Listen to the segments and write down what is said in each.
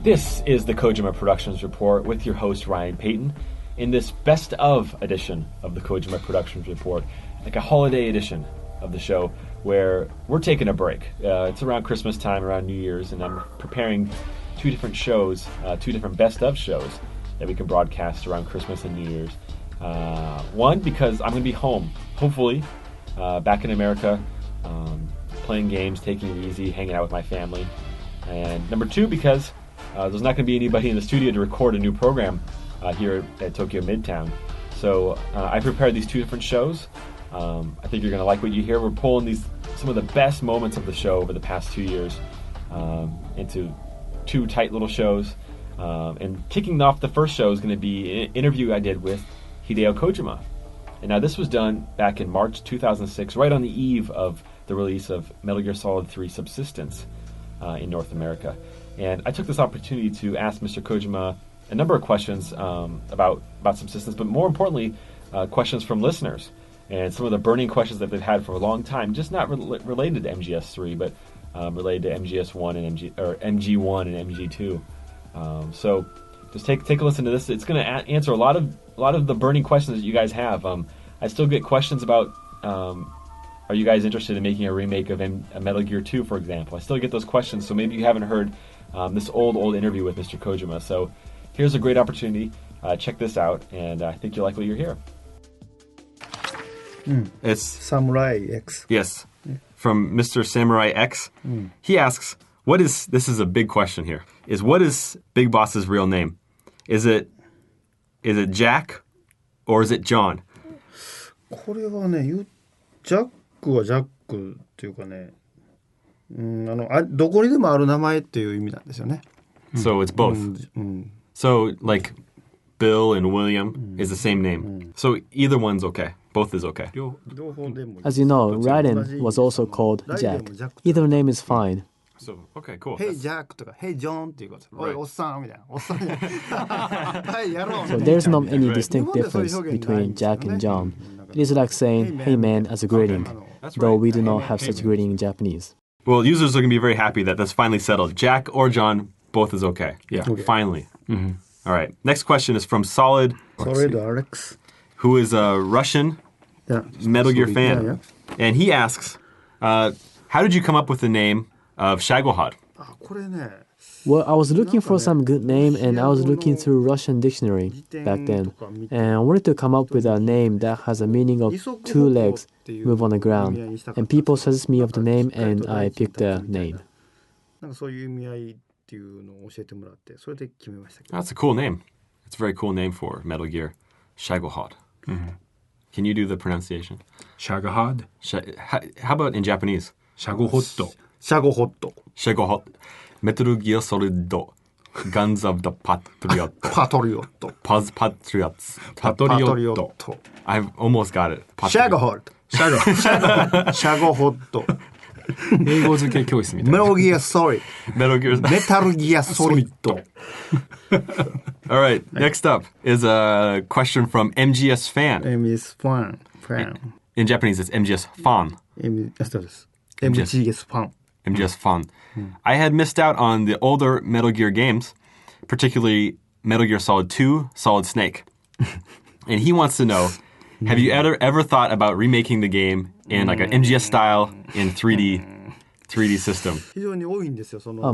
This is the Kojima Productions Report with your host Ryan Payton in this best of edition of the Kojima Productions Report, like a holiday edition of the show where we're taking a break. It's around Christmas time, around New Year's, and I'm preparing two different shows, two different best of shows that we can broadcast around Christmas and New Year's. One, because I'm going to be home, hopefully, back in America, playing games, taking it easy, hanging out with my family. And number two, because there's not going to be anybody in the studio to record a new program here at Tokyo Midtown. So I prepared these two different shows. I think you're going to like what you hear. We're pulling some of the best moments of the show over the past 2 years into two tight little shows. And kicking off the first show is going to be an interview I did with Hideo Kojima. And now this was done back in March 2006, right on the eve of the release of Metal Gear Solid 3 Subsistence in North America. And I took this opportunity to ask Mr. Kojima a number of questions about Subsistence, but more importantly, questions from listeners. And some of the burning questions that they've had for a long time, just not related to MGS3, but related to MGS1 and MG1 and MG2. So just take a listen to this. It's going to answer a lot of the burning questions that you guys have. I still get questions about, are you guys interested in making a remake of Metal Gear 2, for example? I still get those questions, so maybe you haven't heard this old interview with Mr. Kojima. So here's a great opportunity. Check this out, and I think you'll like what you hear. It's Samurai X. Yes, from Mr. Samurai X. He asks, this is a big question here, what is Big Boss's real name? Is it Jack or is it John? これはね、ジャックはジャックっていうかね、どこにでもある名前っていう意味なんですよね。So it's both. So like Bill and William is the same name. So either one's okay. Both is okay. As you know, Raiden was also called Jack. Either name is fine. So, okay, cool. Hey Jack とか Hey John っていうこと。おい、おっさんみたいな。おっさんみたいな。はい、やろう。So there's not any distinct difference between Jack and John. It is like saying hey man as a greeting, though we do not have such greeting in Japanese. Well, users are going to be very happy that that's finally settled. Jack or John, both is okay. Yeah. Okay. Finally. All right. Next question is from Solid Alex, who is a Russian Metal Gear fan. And he asks, how did you come up with the name of Shagohod? Well, I was looking for some good name and I was looking through Russian dictionary back then. And I wanted to come up with a name that has a meaning of two legs move on the ground. And people suggest me of the name and I picked the name. That's a cool name. It's a very cool name for Metal Gear. Shagohod. Can you do the pronunciation? Shagohod. How about in Japanese? Shagohot. Shagohot. Metal Gear Solid Guns of the Patriot. Patriots. Patriot. I've almost got it. Shagohod. Shagohod. 英語付け教室みたいな。Metal Gear Solid. Metal Gear Solid. All right, next up is a question from MGS Fan. MGS Fan. In Japanese, it's MGS Fan. MGS Fan. MGS Fan. I had missed out on the older Metal Gear games, particularly Metal Gear Solid 2, Solid Snake. And he wants to know, have you ever thought about remaking the game in like an MGS style in 3D system?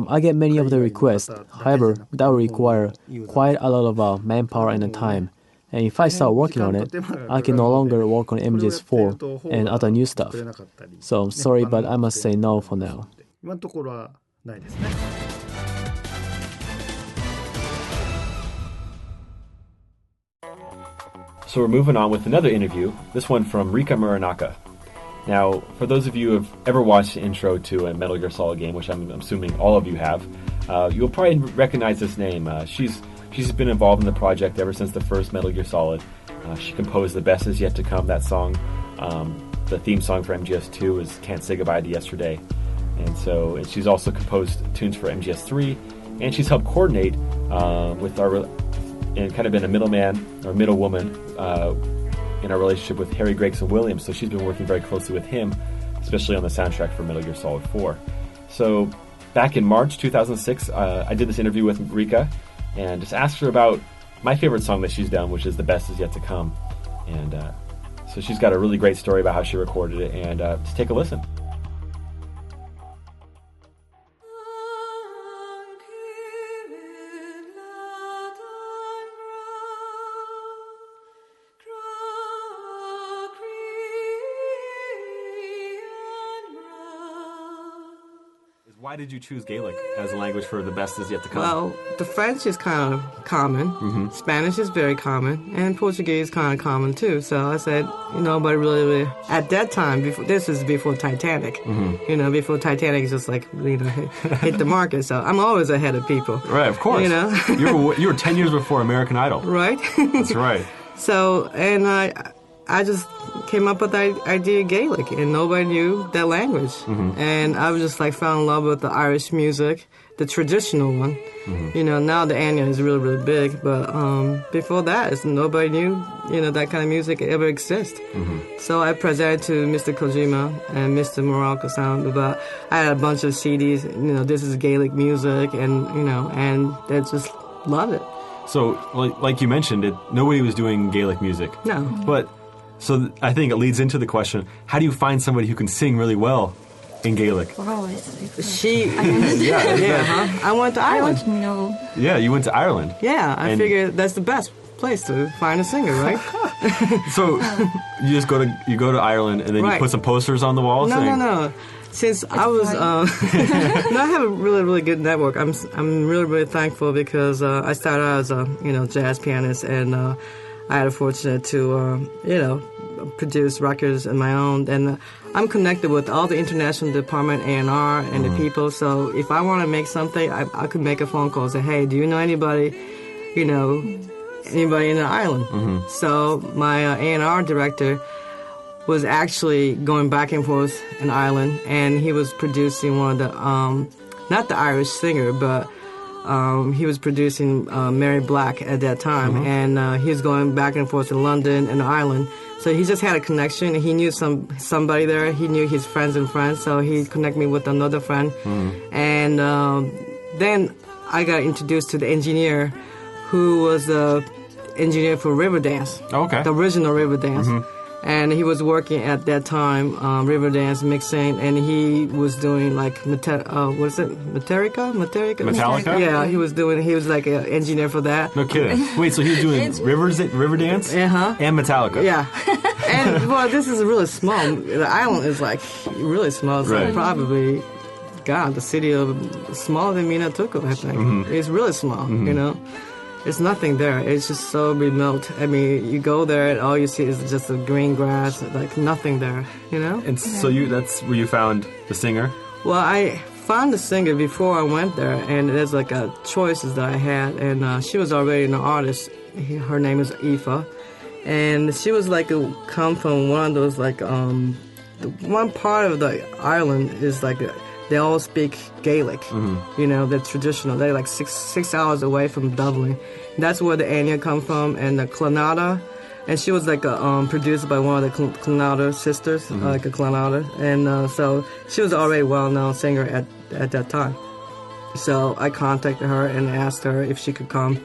I get many of the requests. However, that will require quite a lot of manpower and time. And if I start working on it, I can no longer work on MGS4 and other new stuff. So sorry, but I must say no for now. So we're moving on with another interview, this one from Rika Muranaka. Now, for those of you who have ever watched the intro to a Metal Gear Solid game, which I'm assuming all of you have, you'll probably recognize this name. She's been involved in the project ever since the first Metal Gear Solid. She composed The Best Is Yet to Come, that song. The theme song for MGS2 is Can't Say Goodbye to Yesterday. And she's also composed tunes for MGS3, and she's helped coordinate with our, and kind of been a middleman, or middle woman, in our relationship with Harry Gregson Williams. So she's been working very closely with him, especially on the soundtrack for Metal Gear Solid 4. So back in March 2006, I did this interview with Rika and just asked her about my favorite song that she's done, which is The Best Is Yet to Come. And so she's got a really great story about how she recorded it, and just take a listen. Why did you choose Gaelic as a language for The Best Is Yet to Come? Well, the French is kind of common. Spanish is very common. And Portuguese is kind of common, too. So I said, but really, at that time, this is before Titanic. Before Titanic just hit the market. So I'm always ahead of people. Right, of course. You were 10 years before American Idol. Right. That's right. So, and I just came up with the idea of Gaelic, and nobody knew that language. And I was just fell in love with the Irish music, the traditional one. Now the Anya is really, really big, but before that, nobody knew, that kind of music ever exists. So I presented to Mr. Kojima and Mr. Morocco-san about, I had a bunch of CDs, this is Gaelic music, and, and they just loved it. So, like you mentioned, nobody was doing Gaelic music. No. But... So I think it leads into the question, how do you find somebody who can sing really well in Gaelic? Wow, I went to I Ireland. want to know. Yeah, you went to Ireland. Yeah, I figured that's the best place to find a singer, right? So you just go to Ireland and then you put some posters on the wall? No. Since I was, I have a really, really good network. I'm really, really thankful because I started out as a jazz pianist, and I had a fortunate to produce records on my own, and I'm connected with all the international department A&R and the people. So if I want to make something, I could make a phone call and say, hey, do you know anybody in the island? So my A&R director was actually going back and forth in Ireland, and he was producing one of the, not the Irish singer, but he was producing Mary Black at that time, and he was going back and forth to London and Ireland. So he just had a connection. He knew somebody there. He knew his friends and friends, so he connected me with another friend. And then I got introduced to the engineer who was the engineer for Riverdance, the original Riverdance. And he was working at that time, Riverdance mixing, and he was doing Metallica? Yeah, he was like an engineer for that. No kidding. Wait, so he was doing Riverdance and Metallica? Yeah. And, well, this is really small. The island is really small. So probably, the city of smaller than Minatuko, I think. It's really small, There's nothing there. It's just so remote. I mean, you go there and all you see is just the green grass, nothing there, And so that's where you found the singer? Well, I found the singer before I went there, and there's a choices that I had, and she was already an artist. Her name is Aoife, and she was come from one of those one part of the island is they all speak Gaelic, they're traditional. They're 6 hours away from Dublin. That's where the Anya come from, and the Clonada. And she was produced by one of the Clonada sisters, a Clonada. And so she was already a well-known singer at that time. So I contacted her and asked her if she could come.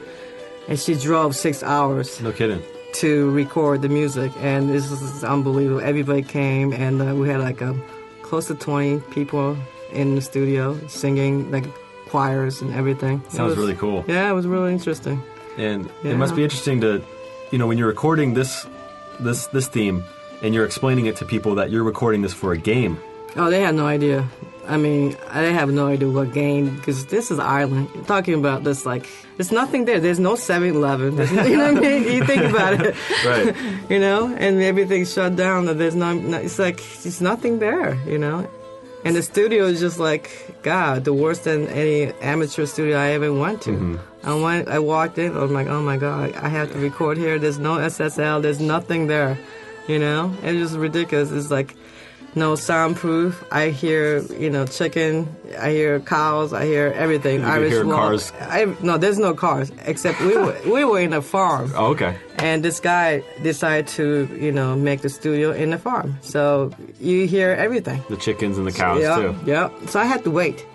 And she drove 6 hours. No kidding. To record the music. And this is unbelievable. Everybody came, and we had close to 20 people in the studio singing choirs and everything. Sounds really cool. Yeah, it was really interesting. And it must be interesting to, when you're recording this theme and you're explaining it to people that you're recording this for a game. Oh, they had no idea. I mean, I have no idea what game, because this is Ireland. You're talking about this there's nothing there. There's no 7-Eleven. You know what I mean? You think about it. Right. And everything's shut down. There's it's nothing there, And the studio is just the worst than any amateur studio I ever went to. I walked in, I was like, oh my God, I have to record here. There's no SSL, there's nothing there, It's just ridiculous. It's no soundproof. I hear, chicken, I hear cows, I hear everything. You hear cars? No, there's no cars, except we were in a farm. Oh, okay. And this guy decided to, make the studio in the farm. So you hear everything. The chickens and the cows, too. Yeah. So I had to wait.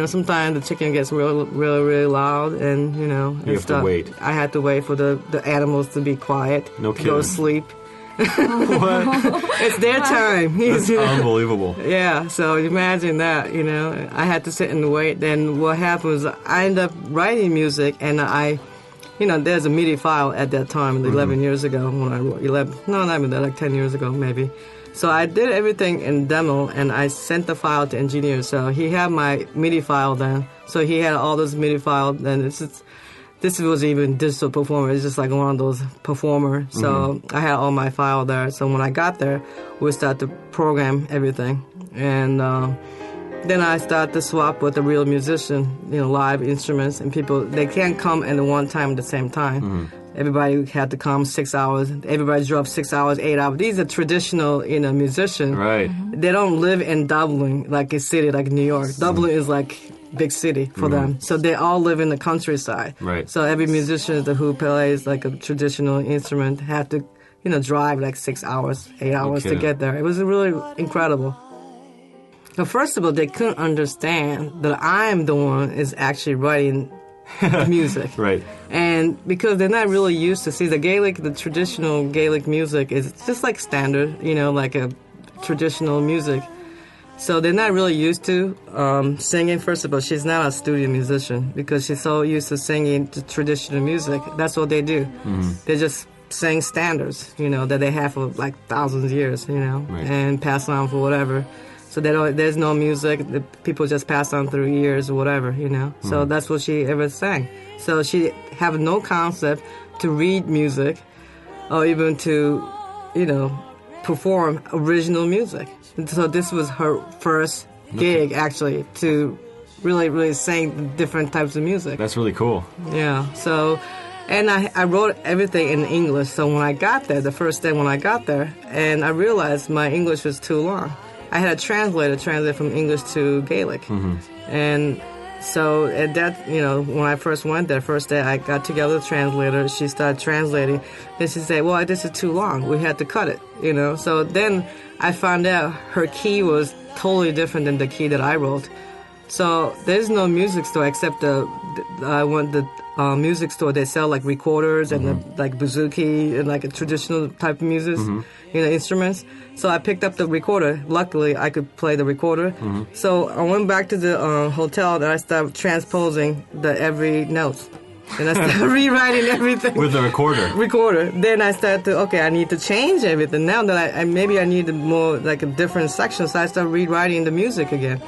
Sometimes the chicken gets really loud, and You have to wait. I had to wait for the animals to be quiet, No to go kidding. to sleep. What? It's their time. That's unbelievable. Yeah, so imagine that, I had to sit and wait. Then what happened was I ended up writing music, and there's a MIDI file at that time, 11 years ago when I wrote, not even that, like 10 years ago maybe. So I did everything in demo, and I sent the file to engineer. So he had my MIDI file then. So he had all those MIDI files, and this was even digital performer. It's just like one of those performer. So I had all my file there. So when I got there, we started to program everything. And then I started to swap with a real musician, live instruments. And people, they can't come at one time at the same time. Everybody had to come 6 hours. Everybody drove 6 hours, 8 hours. These are traditional, musicians. Right. They don't live in Dublin, like a city like New York. Dublin is like big city for them. So they all live in the countryside. Right. So every musician who plays like a traditional instrument had to, drive like 6 hours, 8 hours to get there. It was really incredible. So first of all, they couldn't understand that I'm the one is actually writing music. Right. And because they're not really used to see the traditional Gaelic music is just like standard, like a traditional music. So they're not really used to singing. First of all, she's not a studio musician because she's so used to singing the traditional music. That's what they do. They just sing standards, that they have for like thousands of years, and pass on for whatever. So there's no music. The people just pass on through years or whatever, So that's what she ever sang. So she have no concept to read music or even to, perform original music. So this was her first gig, actually, to really, really sing different types of music. That's really cool. Yeah. So, and I wrote everything in English. So when I got there, the first day when I got there, and I realized my English was too long. I had a translator translate from English to Gaelic. And so at that, when I first went there, first day I got together with a translator. She started translating. Then she said, well, this is too long. We had to cut it, So then I found out her key was totally different than the key that I wrote. So there's no music store except I went to the music store. They sell like recorders and like bouzouki and like a traditional type of music, instruments. So I picked up the recorder. Luckily, I could play the recorder. So I went back to the hotel and I started transposing every note. And I started rewriting everything. With the recorder. Then I started I need to change everything. Now that I maybe I need more like a different section, so I started rewriting the music again.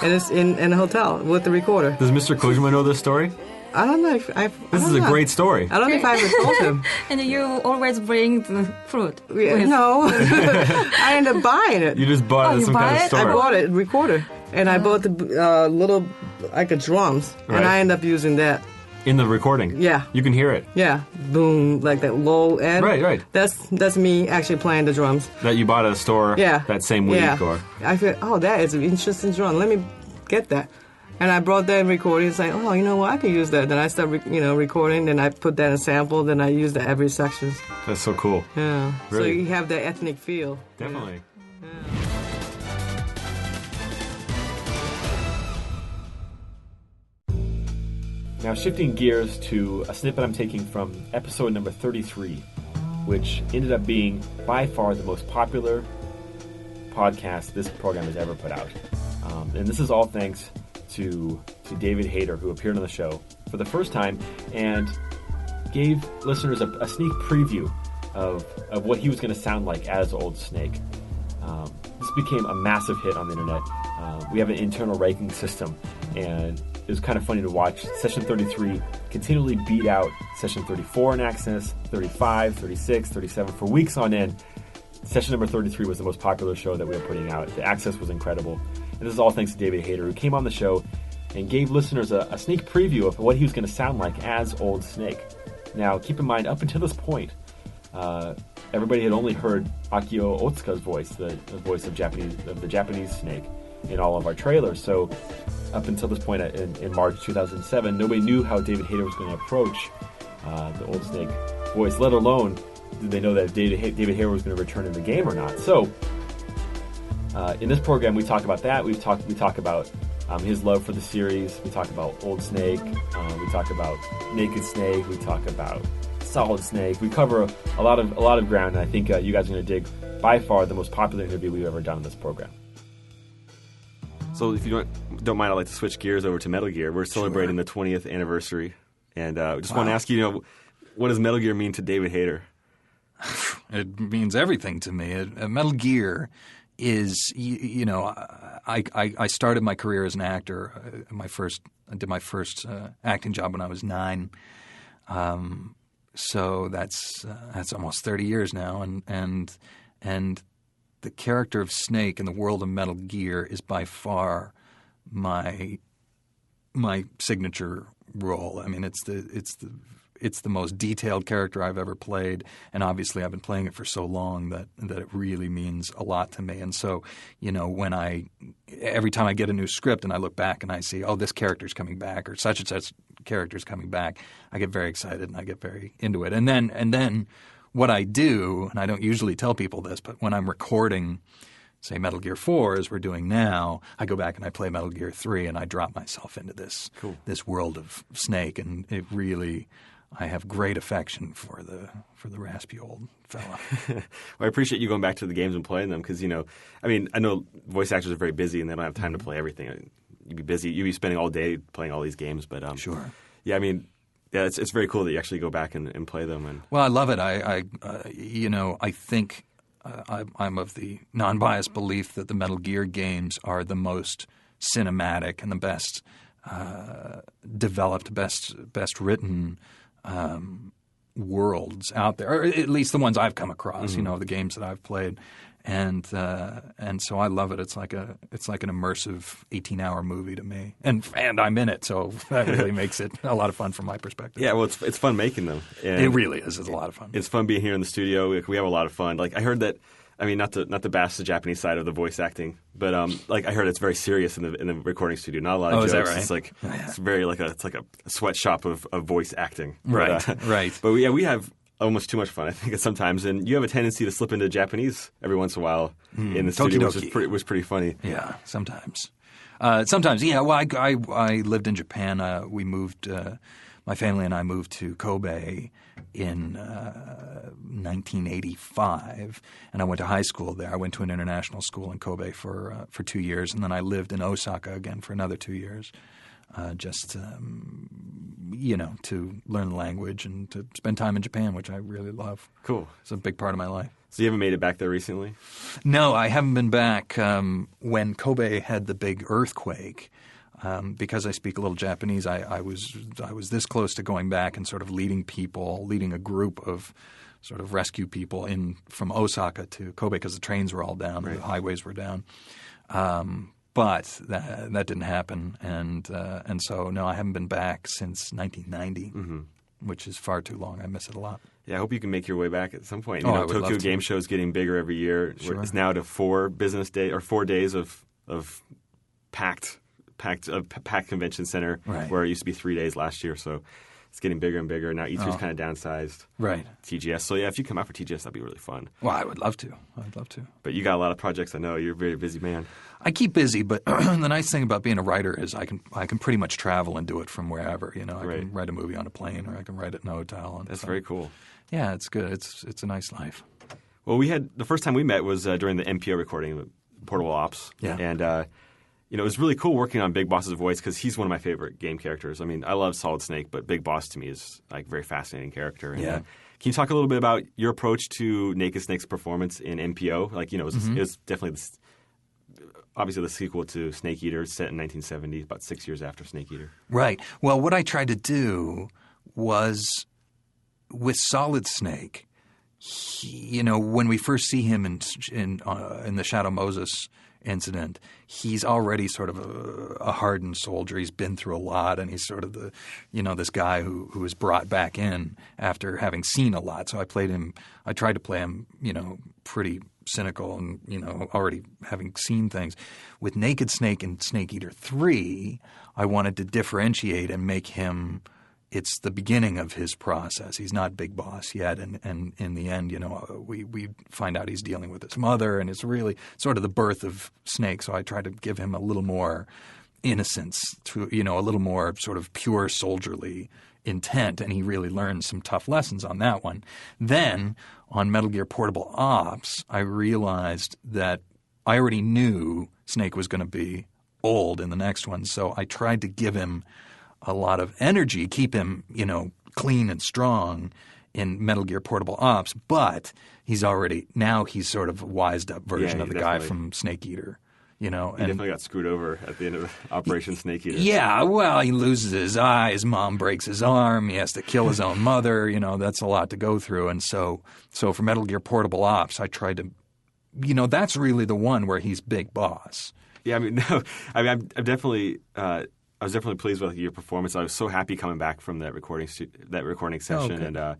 And it's in a hotel with the recorder. Does Mr. Kojima know this story? I don't know if This is a great story. I don't know if I ever told him. And you always bring the fruit. No. I ended up buying it. You just bought it at some kind of store. I bought it, recorder. And I bought the little, like a drums. Right. And I ended up using that. In the recording? Yeah. You can hear it? Yeah. Boom, like that low end. Right. That's me actually playing the drums. That you bought at a store that same week? Yeah. Or... I feel, that is an interesting drum. Let me get that. And I brought that in recording and saying, you know what, I can use that. Then I start, recording. Then I put that in sample. Then I use that every section. That's so cool. Yeah. Really? So you have that ethnic feel. Definitely. Yeah. Now, shifting gears to a snippet I'm taking from episode number 33, which ended up being by far the most popular podcast this program has ever put out. And this is all thanks to David Hayter, who appeared on the show for the first time and gave listeners a sneak preview of what he was going to sound like as Old Snake. This became a massive hit on the internet. We have an internal ranking system, and it was kind of funny to watch Session 33 continually beat out Session 34 in access, 35, 36, 37 for weeks on end. Session number 33 was the most popular show that we were putting out. The access was incredible. And this is all thanks to David Hayter, who came on the show and gave listeners a sneak preview of what he was going to sound like as Old Snake. Now, keep in mind, up until this point, everybody had only heard Akio Otsuka's voice, the voice of the Japanese Snake, in all of our trailers. So up until this point in March 2007, nobody knew how David Hayter was going to approach the Old Snake voice, let alone did they know that David Hayter was going to return in the game or not. So in this program, we talk about that. We talk about his love for the series. We talk about Old Snake. We talk about Naked Snake. We talk about Solid Snake. We cover a lot of ground, and I think you guys are going to dig by far the most popular interview we've ever done in this program. So if you don't mind, I'd like to switch gears over to Metal Gear. We're celebrating the 20th anniversary, and just want to ask you, what does Metal Gear mean to David Hayter? It means everything to me. Metal Gear is, I started my career as an actor. I did my first acting job when I was 9. So that's almost 30 years now, and the character of Snake in the world of Metal Gear is by far my signature role. I mean, it's the most detailed character I've ever played, and obviously I've been playing it for so long that it really means a lot to me. And so, every time I get a new script and I look back and I see, oh, this character's coming back or such and such character's coming back, I get very excited and I get very into it. And then what I do, and I don't usually tell people this, but when I'm recording, say, Metal Gear 4, as we're doing now, I go back and I play Metal Gear 3 and I drop myself into this world of Snake, and it really, I have great affection for the raspy old fella. Well, I appreciate you going back to the games and playing them because, I know voice actors are very busy and they don't have time to play everything. You'd be busy. You'd be spending all day playing all these games, but sure. Yeah, it's very cool that you actually go back and play them. And well, I love it. I think I'm of the non-biased belief that the Metal Gear games are the most cinematic and the best developed, best written worlds out there, or at least the ones I've come across. The games that I've played. And so I love it. It's like an immersive 18-hour movie to me, and I'm in it, so that really makes it a lot of fun from my perspective. Yeah, well, it's fun making them. And it really is. It's a lot of fun. It's fun being here in the studio. We have a lot of fun. Like I heard that. I mean, not to bash the Japanese side of the voice acting, but I heard it's very serious in the recording studio. Not a lot of jokes. Is that right? It's like it's very it's like a sweatshop of voice acting. Right, right. But we have almost too much fun, I think, sometimes. And you have a tendency to slip into Japanese every once in a while in the studio, which was pretty funny. Yeah, sometimes. Yeah. Well, I lived in Japan. We moved. My family and I moved to Kobe in 1985, and I went to high school there. I went to an international school in Kobe for 2 years, and then I lived in Osaka again for another 2 years. To learn the language and to spend time in Japan, which I really love. Cool. It's a big part of my life. So you haven't made it back there recently? No, I haven't been back. When Kobe had the big earthquake, because I speak a little Japanese, I was this close to going back and sort of leading a group of sort of rescue people from Osaka to Kobe because the trains were all down, right. The highways were down. But that didn't happen, and so no, I haven't been back since 1990, which is far too long. I miss it a lot. Yeah, I hope you can make your way back at some point. Tokyo Game Show is getting bigger every year. Sure. It's now to 4 days of packed convention center, right. Where it used to be 3 days last year. So it's getting bigger and bigger. Now E3's kind of downsized. Right. TGS. So yeah, if you come out for TGS, that'd be really fun. Well, I would love to. But you got a lot of projects. I know you're a very busy man. I keep busy, but the nice thing about being a writer is I can pretty much travel and do it from wherever. I can write a movie on a plane, or I can write it in a hotel. And that's very cool. Yeah, it's good. It's a nice life. Well, the first time we met was during the MPO recording of Portable Ops. Yeah. And it was really cool working on Big Boss's voice because he's one of my favorite game characters. I mean, I love Solid Snake, but Big Boss to me is like a very fascinating character. And, yeah. Can you talk a little bit about your approach to Naked Snake's performance in MPO? Like, it was definitely obviously the sequel to Snake Eater, set in 1970, about 6 years after Snake Eater. Right. Well, what I tried to do was with Solid Snake, when we first see him in the Shadow Moses incident, he's already sort of a hardened soldier. He's been through a lot, and he's sort of this guy who is brought back in after having seen a lot. So I tried to play him, pretty cynical and, already having seen things. With Naked Snake and Snake Eater 3, I wanted to differentiate and make him – it's the beginning of his process. He's not Big Boss yet, and in the end, we find out he's dealing with his mother, and it's really sort of the birth of Snake. So I try to give him a little more innocence, to a little more sort of pure soldierly intent, and he really learned some tough lessons on that one. Then on Metal Gear Portable Ops, I realized that I already knew Snake was going to be old in the next one, so I tried to give him a lot of energy, keep him, clean and strong in Metal Gear Portable Ops, but he's sort of a wised up version of the guy from Snake Eater. He definitely got screwed over at the end of Operation Snake Eater. Yeah, well, he loses his eye, his mom breaks his arm, he has to kill his own mother, that's a lot to go through. And so for Metal Gear Portable Ops, I tried to, that's really the one where he's big boss. Yeah, I'm definitely, I was definitely pleased with your performance. I was so happy coming back from that recording session, and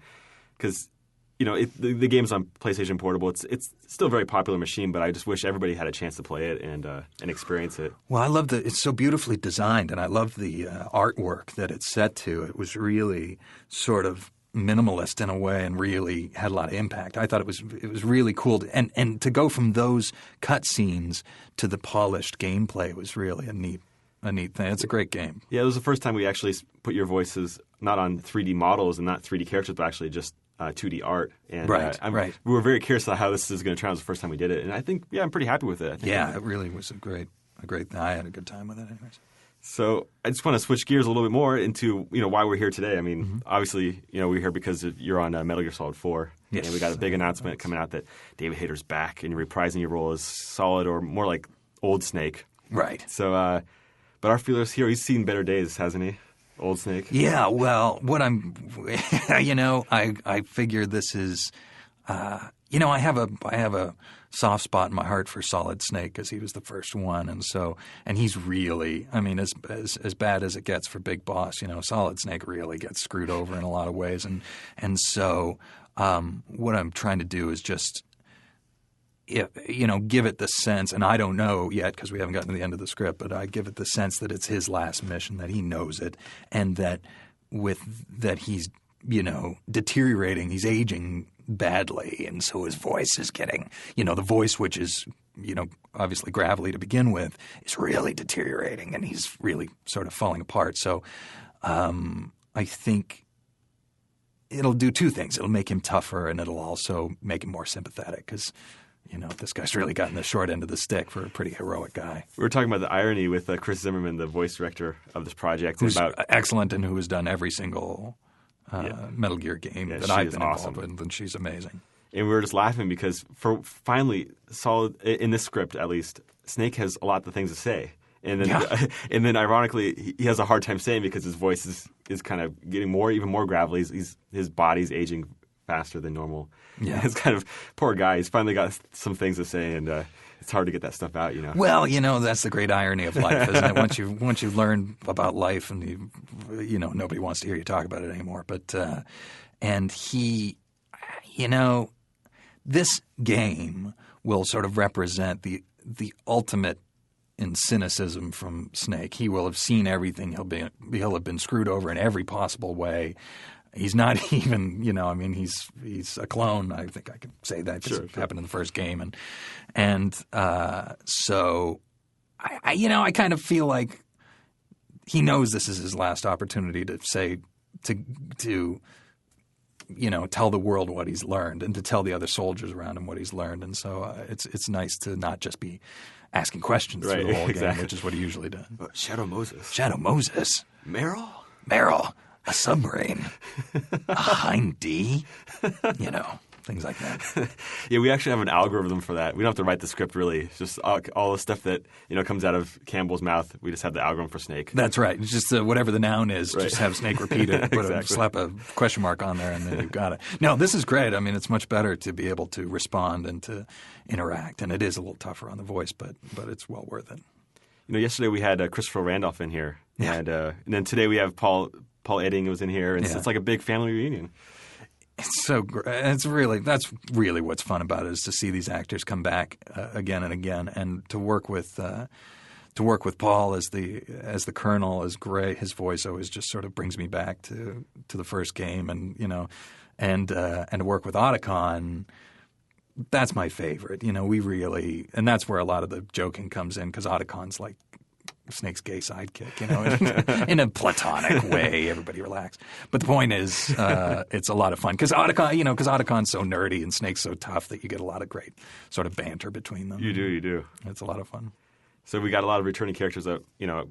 because the game's on PlayStation Portable. It's still a very popular machine, but I just wish everybody had a chance to play it and experience it. Well, I love it's so beautifully designed, and I love the artwork that it's set to. It was really sort of minimalist in a way, and really had a lot of impact. I thought it was really cool, and to go from those cutscenes to the polished gameplay was really a neat thing. It's a great game. Yeah, it was the first time we actually put your voices not on 3D models and not 3D characters, but actually just 2D art. And right. We were very curious about how this is going to turn out. It was the first time we did it, and I think I'm pretty happy with it. It really was a great thing. I had a good time with it, anyways. So I just want to switch gears a little bit more into why we're here today. I mean, obviously, we're here because you're on Metal Gear Solid 4. Yes. And we got a big announcement coming out that David Hayter's back, and you're reprising your role as Solid, or more like old Snake. Right. So, but our feelers here, he's seen better days, hasn't he? Old Snake. Yeah. Well, what I figure this is, I have a soft spot in my heart for Solid Snake because he was the first one, and he's really, as bad as it gets for Big Boss, Solid Snake really gets screwed over in a lot of ways, and so what I'm trying to do is just, give it the sense, and I don't know yet because we haven't gotten to the end of the script, but I give it the sense that it's his last mission, that he knows it, and that he's deteriorating, he's aging badly, and so his voice is getting, the voice, which is, obviously gravelly to begin with, is really deteriorating, and he's really sort of falling apart. So I think it'll do two things. It'll make him tougher, and it'll also make him more sympathetic because, this guy's really gotten the short end of the stick for a pretty heroic guy. We were talking about the irony with Chris Zimmerman, the voice director of this project. Who's excellent and who has done every single Metal Gear game that I've been involved with, and she's amazing. And we were just laughing because finally, Solid, in this script at least, Snake has a lot of things to say. And then, and then ironically, he has a hard time saying because his voice is kind of getting even more gravelly. His body's aging faster than normal. Yeah. It's kind of, poor guy. He's finally got some things to say, and it's hard to get that stuff out, Well, that's the great irony of life, isn't it? Once you learn about life, and nobody wants to hear you talk about it anymore. But and he, this game will sort of represent the ultimate in cynicism from Snake. He will have seen everything. He'll have been screwed over in every possible way. He's not even, he's a clone. I think I can say that because it happened in the first game, and so I kind of feel like he knows this is his last opportunity to say to tell the world what he's learned and to tell the other soldiers around him what he's learned, and so it's nice to not just be asking questions through the whole game, which is what he usually does. Shadow Moses, Meryl. A submarine, a Hind D, things like that. Yeah, we actually have an algorithm for that. We don't have to write the script really. It's just all the stuff that comes out of Campbell's mouth. We just have the algorithm for Snake. That's right. It's just whatever the noun is, just have Snake repeat it, slap a question mark on there, and then you've got it. No, this is great. It's much better to be able to respond and to interact, and it is a little tougher on the voice, but it's well worth it. Yesterday we had Christopher Randolph in here, and then today we have Paul Edding was in here, and it's like a big family reunion. It's so great. That's really what's fun about it, is to see these actors come back again and again, and to work with Paul as the Colonel is great. His voice always just sort of brings me back to the first game, and and to work with HIDECHAN. That's my favorite. We really, and that's where a lot of the joking comes in, because HIDECHAN's like Snake's gay sidekick, in a platonic way. Everybody relax. But the point is, it's a lot of fun because Otacon's so nerdy and Snake's so tough that you get a lot of great sort of banter between them. You do. It's a lot of fun. So we got a lot of returning characters that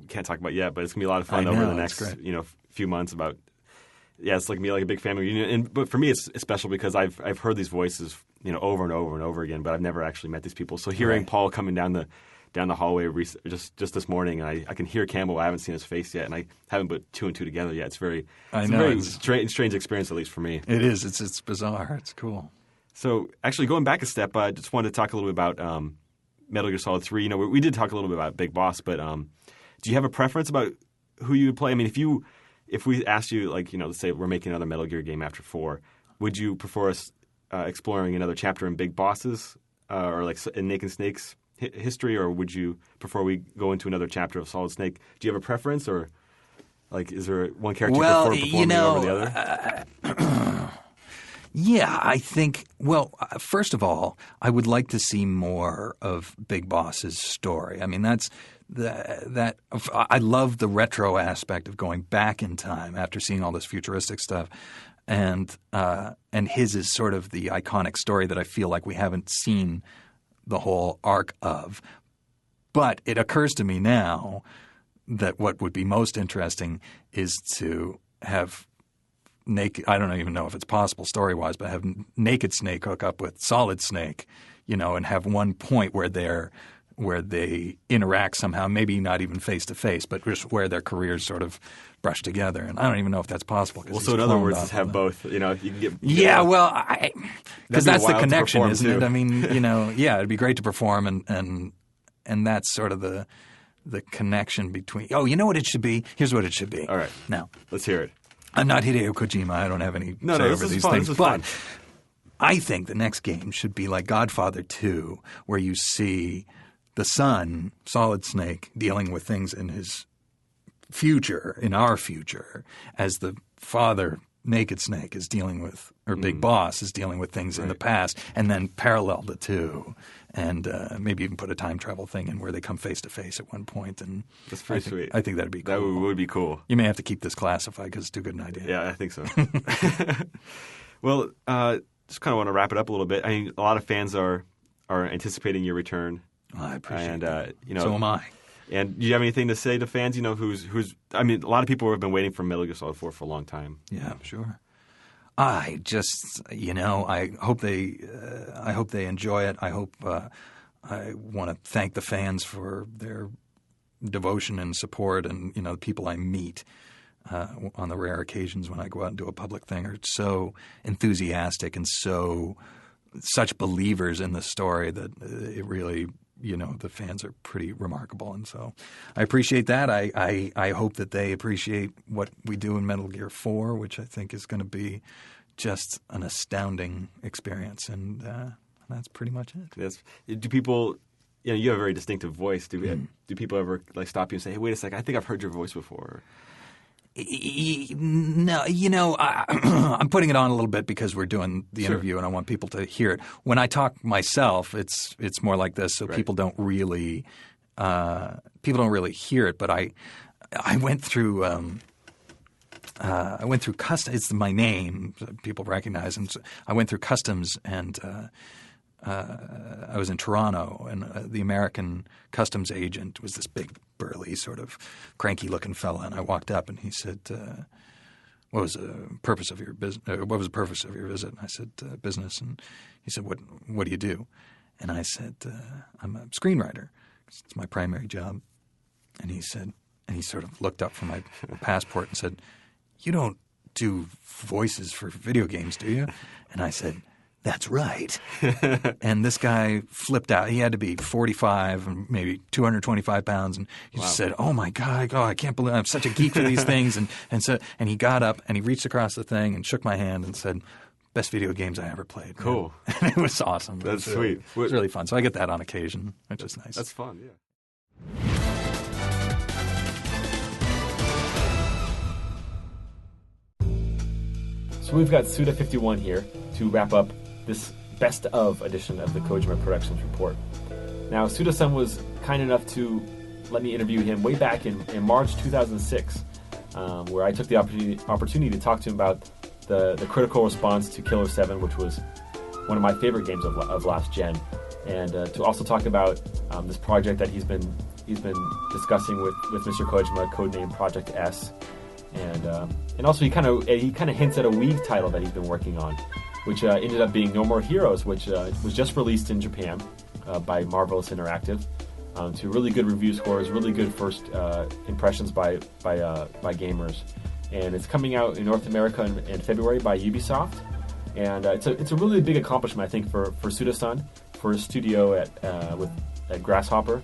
can't talk about yet, but it's gonna be a lot of fun over the next few months. It's like me, like a big family reunion. But for me, it's special because I've heard these voices over and over and over again, but I've never actually met these people. So hearing Paul coming down the hallway just this morning, and I can hear Campbell. I haven't seen his face yet, and I haven't put two and two together yet. It's a very strange experience, at least for me. It is. It's bizarre. It's cool. So actually, going back a step, I just wanted to talk a little bit about Metal Gear Solid 3. We did talk a little bit about Big Boss, but do you have a preference about who you would play? I mean, if we asked you, let's say we're making another Metal Gear game after 4, would you prefer us exploring another chapter in Big Boss's or like in Nick and Snake's history, or would you prefer we go into another chapter of Solid Snake? Do you have a preference, or is there one character you prefer performing over the other? Yeah, I think. Well, first of all, I would like to see more of Big Boss's story. I mean, that's that. I love the retro aspect of going back in time after seeing all this futuristic stuff, and his is sort of the iconic story that I feel like we haven't seen the whole arc of. But it occurs to me now that what would be most interesting is to have I don't even know if it's possible story-wise, but have Naked Snake hook up with Solid Snake, and have one point where they interact somehow, maybe not even face-to-face, but just where their careers sort of brush together. And I don't even know if that's possible. Well, so in other words, have both. You can get. Yeah, well, because that's the connection, isn't it? I mean, it'd be great to perform, and that's sort of the connection between. Oh, you know what it should be? Here's what it should be. All right, now let's hear it. I'm not Hideo Kojima. I don't have any say over these things. But I think the next game should be like Godfather 2, where you see the son, Solid Snake, dealing with things in his future, in our future, as the father, Naked Snake, is dealing with, or Big Boss is dealing with things in the past, and then parallel the two. And maybe even put a time travel thing in where they come face to face at one point. And that's pretty sweet. I think that'd be cool. That would be cool. You may have to keep this classified because it's too good an idea. Yeah, I think so. Well, just kind of want to wrap it up a little bit. I mean, a lot of fans are anticipating your return. Oh, I appreciate that. So am I. And do you have anything to say to fans? Who's? I mean, a lot of people have been waiting for Metal Gear Solid 4 for a long time. Yeah, sure. I just, I hope they enjoy it. I want to thank the fans for their devotion and support, and the people I meet on the rare occasions when I go out and do a public thing are so enthusiastic and such believers in the story that it really. The fans are pretty remarkable, and so I appreciate that. I hope that they appreciate what we do in Metal Gear 4, which I think is going to be just an astounding experience, and that's pretty much it. Yes. Do people, you have a very distinctive voice. Do people ever stop you and say, "Hey, wait a second, I think I've heard your voice before"? No, I'm putting it on a little bit because we're doing the interview and I want people to hear it. When I talk myself, it's more like this, so people don't really hear it. But I went through customs. It's my name, so people recognize, and so I went through customs and. I was in Toronto, and the American customs agent was this big, burly, sort of cranky-looking fella. And I walked up, and he said, "What was the purpose of your business? What was the purpose of your visit?" And I said, "Business." And he said, "What do you do?" And I said, "I'm a screenwriter. It's my primary job." And he said, and he sort of looked up from my passport and said, "You don't do voices for video games, do you?" And I said, "That's right." And this guy flipped out. He had to be 45 and maybe 225 pounds. And he just said, "Oh, my God, I can't believe I'm such a geek for these things." And he got up and he reached across the thing and shook my hand and said, "Best video games I ever played." Cool. And it was awesome. That's sweet. It was really fun. So I get that on occasion, which is nice. That's fun, yeah. So we've got Suda51 here to wrap up this best of edition of the Kojima Productions Report. Now, Suda-san was kind enough to let me interview him way back in March 2006, where I took the opportunity to talk to him about the critical response to Killer 7, which was one of my favorite games of last gen, and to also talk about this project that he's been discussing with Mr. Kojima, codenamed Project S, and also he kind of hints at a Wii title that he's been working on, which ended up being No More Heroes, which was just released in Japan by Marvelous Interactive, to really good review scores, really good first impressions by gamers, and it's coming out in North America in February by Ubisoft, and it's a really big accomplishment, I think, for Suda-san, for his studio at Grasshopper,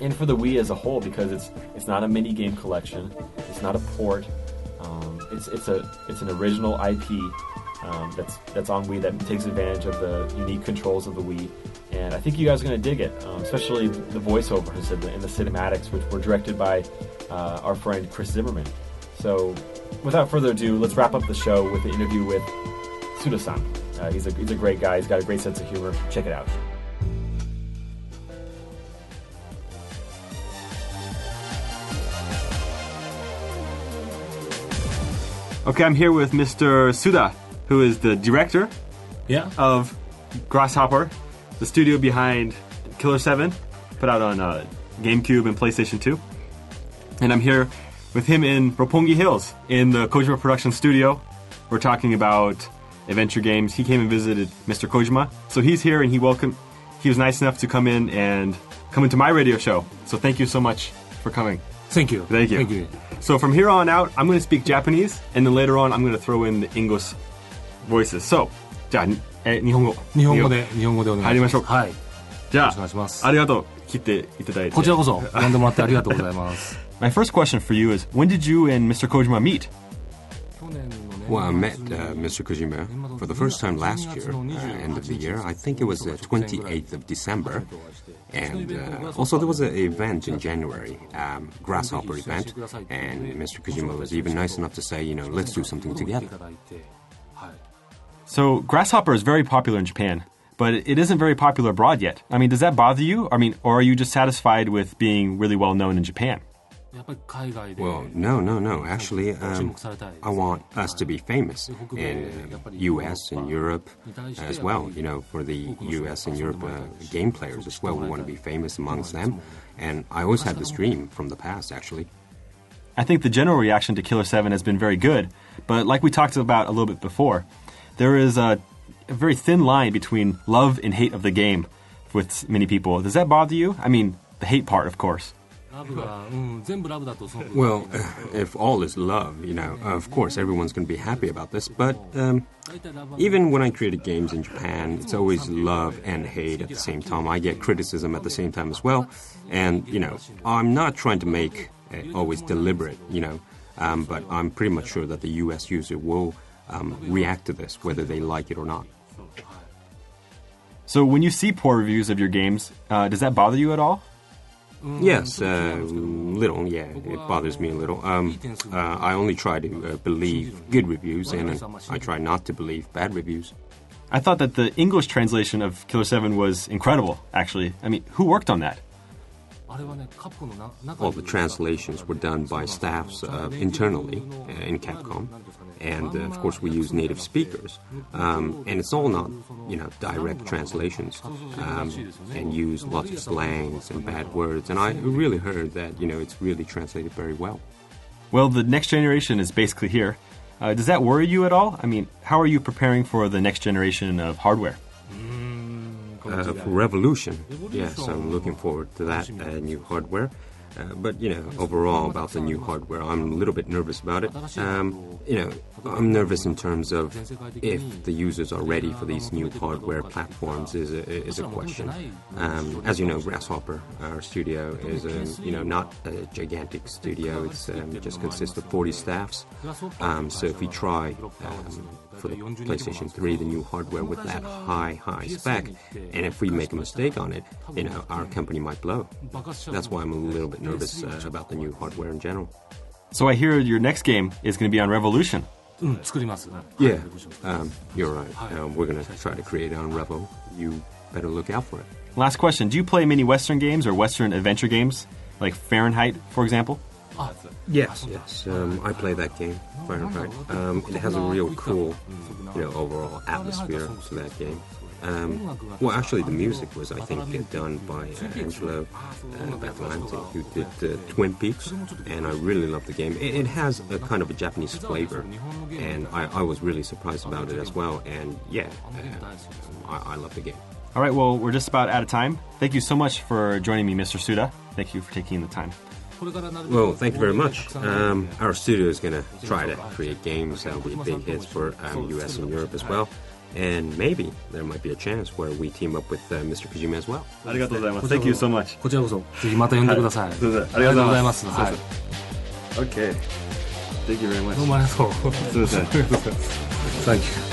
and for the Wii as a whole, because it's not a mini game collection, it's not a port, it's an original IP that's on Wii that takes advantage of the unique controls of the Wii, and I think you guys are going to dig it, especially the voiceovers and the cinematics, which were directed by our friend Chris Zimmerman. So, without further ado, let's wrap up the show with the interview with Suda-san. He's a great guy. He's got a great sense of humor. Check it out. Okay, I'm here with Mr. Suda, who is the director of Grasshopper, the studio behind Killer 7, put out on GameCube and PlayStation 2. And I'm here with him in Roppongi Hills in the Kojima Productions studio. We're talking about adventure games. He came and visited Mr. Kojima. So he's here, and he was nice enough to come into my radio show. So thank you so much for coming. Thank you. Thank you. Thank you. So from here on out, I'm going to speak Japanese, and then later on, I'm going to throw in the English voices. So, じゃあ、日本語でお願いします。入りましょう。はい。じゃあ、よろしくお願いします。ありがとう。来ていただいて。こちらこそ、呼んでもらってありがとうございます。My first question for you is, when did you and Mr. Kojima meet? Well, I met Mr. Kojima for the first time last year, end of the year. I think it was the 28th of December. And also there was an event in January, Grasshopper event, and Mr. Kojima was even nice enough to say, let's do something together. So Grasshopper is very popular in Japan, but it isn't very popular abroad yet. I mean, does that bother you? I mean, or are you just satisfied with being really well known in Japan? Well, no. Actually, I want us to be famous in U.S. and Europe as well. For the U.S. and Europe game players as well, we want to be famous amongst them. And I always had this dream from the past, actually. I think the general reaction to Killer 7 has been very good, but like we talked about a little bit before, there is a very thin line between love and hate of the game with many people. Does that bother you? I mean, the hate part, of course. Well, if all is love, of course everyone's going to be happy about this, but even when I created games in Japan, it's always love and hate at the same time. I get criticism at the same time as well, and, I'm not trying to make it always deliberate, but I'm pretty much sure that the US user will react to this, whether they like it or not. So when you see poor reviews of your games, does that bother you at all? Yes, little, yeah, it bothers me a little. I only try to believe good reviews, and I try not to believe bad reviews. I thought that the English translation of Killer 7 was incredible, actually. I mean, who worked on that? All the translations were done by staffs internally in Capcom, and of course we use native speakers, and it's all not, direct translations, and use lots of slangs and bad words, and I really heard that, it's really translated very well. Well, the next generation is basically here. Does that worry you at all? I mean, how are you preparing for the next generation of hardware? For Revolution, yes, I'm looking forward to that new hardware. But, overall about the new hardware, I'm a little bit nervous about it. I'm nervous in terms of if the users are ready for these new hardware platforms is a question. As you know, Grasshopper, our studio, is not a gigantic studio. It's just consists of 40 staffs. So if we try for the PlayStation 3, the new hardware with that high spec, and if we make a mistake on it, our company might blow. That's why I'm a little bit nervous about the new hardware in general. So I hear your next game is going to be on Revolution. Yeah, you're right. We're going to try to create it on Revo. You better look out for it. Last question. Do you play many Western games or Western adventure games? like Fahrenheit, for example? Yes. I play that game, Fahrenheit. It has a real cool, overall atmosphere to that game. Well, actually, the music was, I think, done by Angelo Badalamenti, who did Twin Peaks, and I really love the game. It has a kind of a Japanese flavor, and I was really surprised about it as well. And I love the game. All right, well, we're just about out of time. Thank you so much for joining me, Mr. Suda. Thank you for taking the time. Well, thank you very much. Our studio is going to try to create games that will be big hits for US and Europe as well. And maybe there might be a chance where we team up with Mr. Kojima as well. ありがとうございます。Thank you so much. こちらこそぜひまた呼んでください。ありがとうございます。はい。Okay. Thank you very much. どうもありがとう。すみません。Thank you.